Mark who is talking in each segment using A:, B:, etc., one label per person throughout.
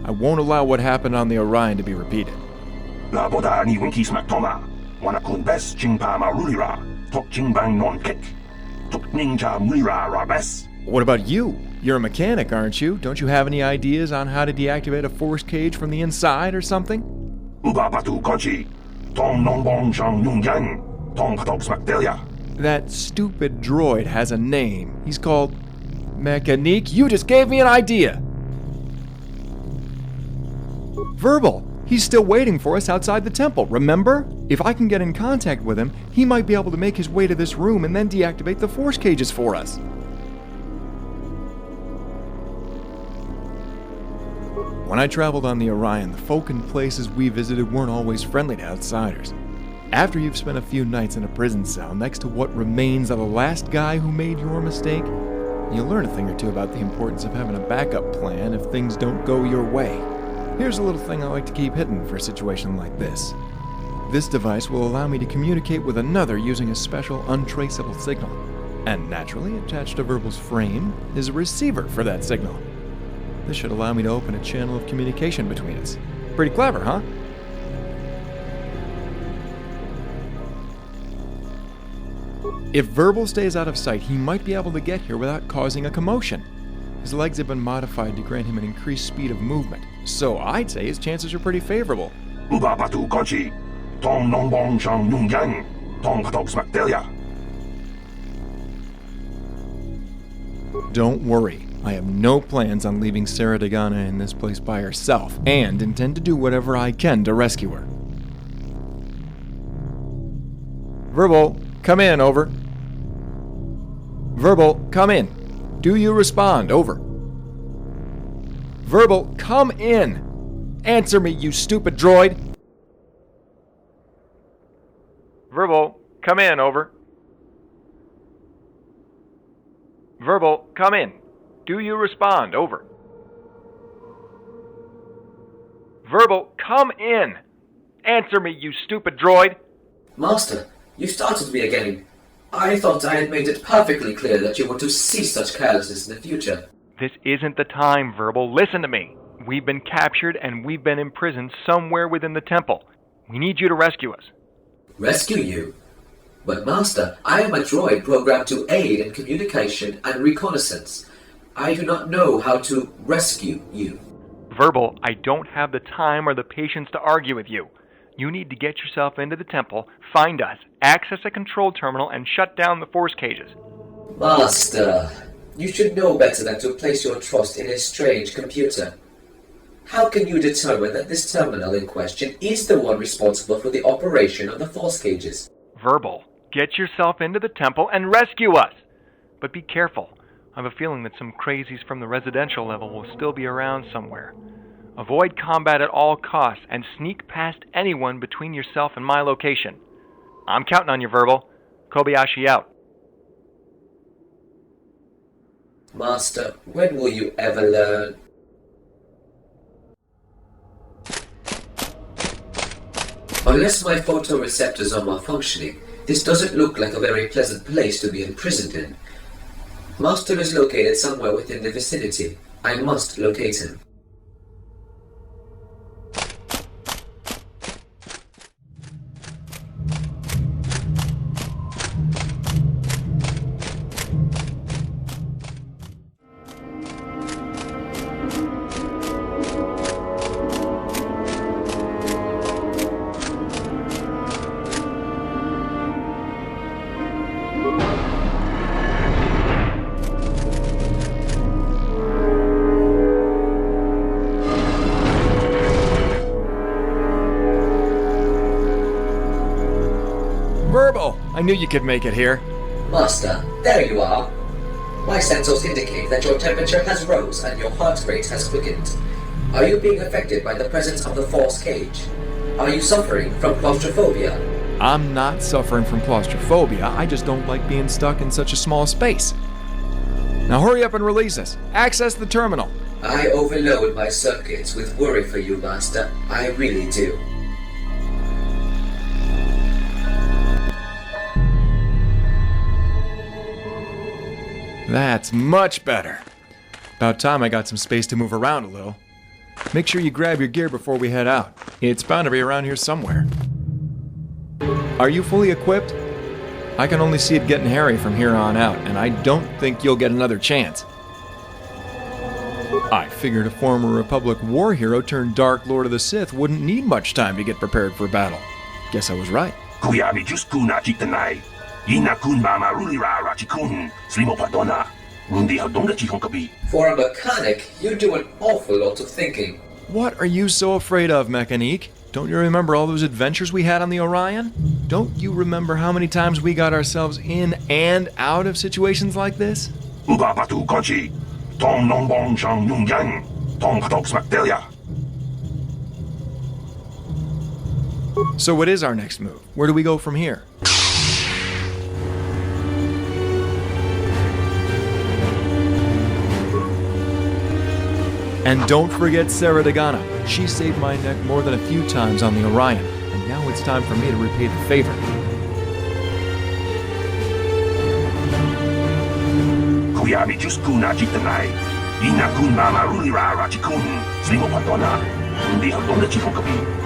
A: I won't allow what happened on the Orion to be repeated.
B: Laboda ni winkis maktoma. Wanakun bes jingpa marulira. Tok jingbang non kik. Tok ninja mulira rabes.
A: What about you? You're a mechanic, aren't you? Don't you have any ideas on how to deactivate a force cage from the inside or something?
B: Uba patu kochi. Tong nongbong shang yung yang. Tong katok smakdelia.
A: That stupid droid has a name. He's called Mechanique. You just gave me an idea! Verbal! He's still waiting for us outside the temple, remember? If I can get in contact with him, he might be able to make his way to this room and then deactivate the force cages for us. When I traveled on the Orion, the folk and places we visited weren't always friendly to outsiders. After you've spent a few nights in a prison cell next to what remains of the last guy who made your mistake, you learn a thing or two about the importance of having a backup plan if things don't go your way. Here's a little thing I like to keep hidden for a situation like this. This device will allow me to communicate with another using a special untraceable signal. And naturally, attached to Verbal's frame is a receiver for that signal. This should allow me to open a channel of communication between us. Pretty clever, huh? If Verbal stays out of sight, he might be able to get here without causing a commotion. His legs have been modified to grant him an increased speed of movement, so I'd say his chances are pretty favorable.
B: Uba patu kochi. Tong nongbong shang yung yang. Tong katok smakdelia.
A: Don't worry, I have no plans on leaving Sarah Dagana in this place by herself, and intend to do whatever I can to rescue her. Verbal, come in, over. Verbal, come in. Do you respond? Over. Verbal, come in. Answer me, you stupid droid. Verbal, come in. Over. Verbal, come in. Do you respond? Over. Verbal, come in. Answer me, you stupid droid.
C: Master, you startled me again. I thought I had made it perfectly clear that you were to cease such carelessness in the future.
A: This isn't the time, Verbal. Listen to me. We've been captured and we've been imprisoned somewhere within the temple. We need you to rescue us.
C: Rescue you? But Master, I am a droid programmed to aid in communication and reconnaissance. I do not know how to rescue you.
A: Verbal, I don't have the time or the patience to argue with you. You need to get yourself into the temple, find us, access a control terminal, and shut down the force cages.
C: Master, you should know better than to place your trust in a strange computer. How can you determine that this terminal in question is the one responsible for the operation of the force cages?
A: Verbal, get yourself into the temple and rescue us! But be careful. I have a feeling that some crazies from the residential level will still be around somewhere. Avoid combat at all costs and sneak past anyone between yourself and my location. I'm counting on you, Verbal. Kobayashi out.
C: Master, when will you ever learn? Unless my photoreceptors are malfunctioning, this doesn't look like a very pleasant place to be imprisoned in. Master is located somewhere within the vicinity. I must locate him.
A: Verbal! I knew you could make it here.
C: Master, there you are. My sensors indicate that your temperature has rose and your heart rate has quickened. Are you being affected by the presence of the force cage? Are you suffering from claustrophobia?
A: I'm not suffering from claustrophobia. I just don't like being stuck in such a small space. Now hurry up and release us. Access the terminal.
C: I overload my circuits with worry for you, Master. I really do.
A: That's much better. About time I got some space to move around a little. Make sure you grab your gear before we head out. It's bound to be around here somewhere. Are you fully equipped? I can only see it getting hairy from here on out, and I don't think you'll get another chance. I figured a former Republic war hero turned Dark Lord of the Sith wouldn't need much time to get prepared for battle. Guess I was right.
B: Kuyabi just kuna chitanai. Ina kun mama rulira rachikun. Slimo padona. Rundi hadonga chihonkabi.
C: For a mechanic, you do an awful lot of thinking.
A: What are you so afraid of, Mechanique? Don't you remember all those adventures we had on the Orion? Don't you remember how many times we got ourselves in and out of situations like this?
B: Uba patu konchi. Tong nong bong shang yung yang. Tong patok smaktelia.
A: So what is our next move? Where do we go from here? And don't forget Sarah Dagana. She saved my neck more than a few times on the Orion, and now it's time for me to repay the favor.
B: Kuyabi just kuna chitanai. Ina kun mama rulira rachikun. Slimo padona. Rundi hadonga chihonkabi.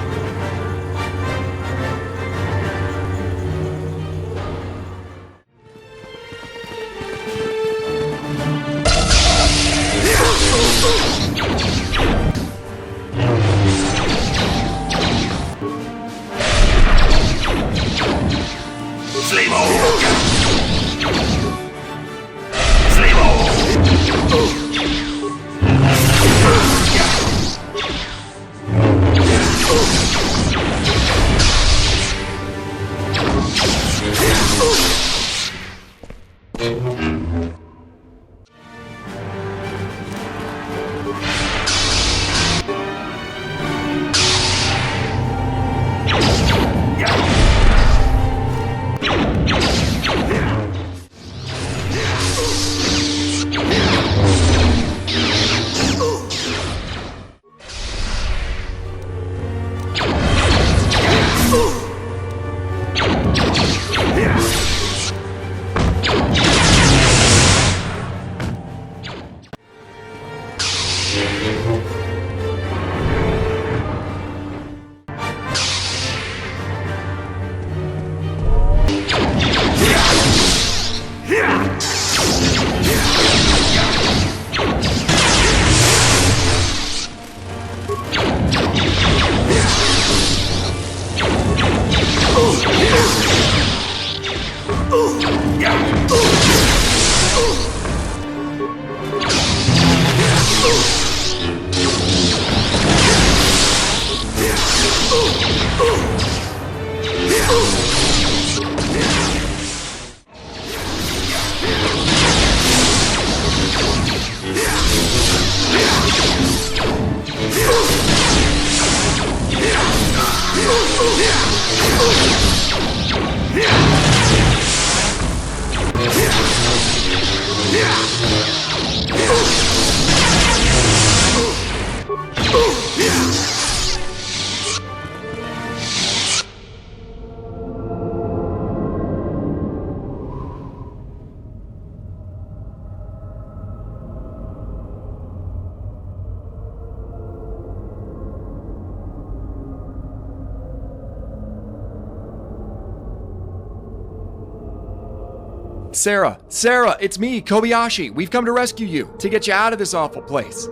A: Sarah, it's me, Kobayashi. We've come to rescue you, to get you out of this awful place.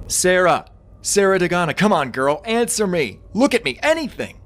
A: Sarah Dagana, come on, girl, answer me. Look at me, anything.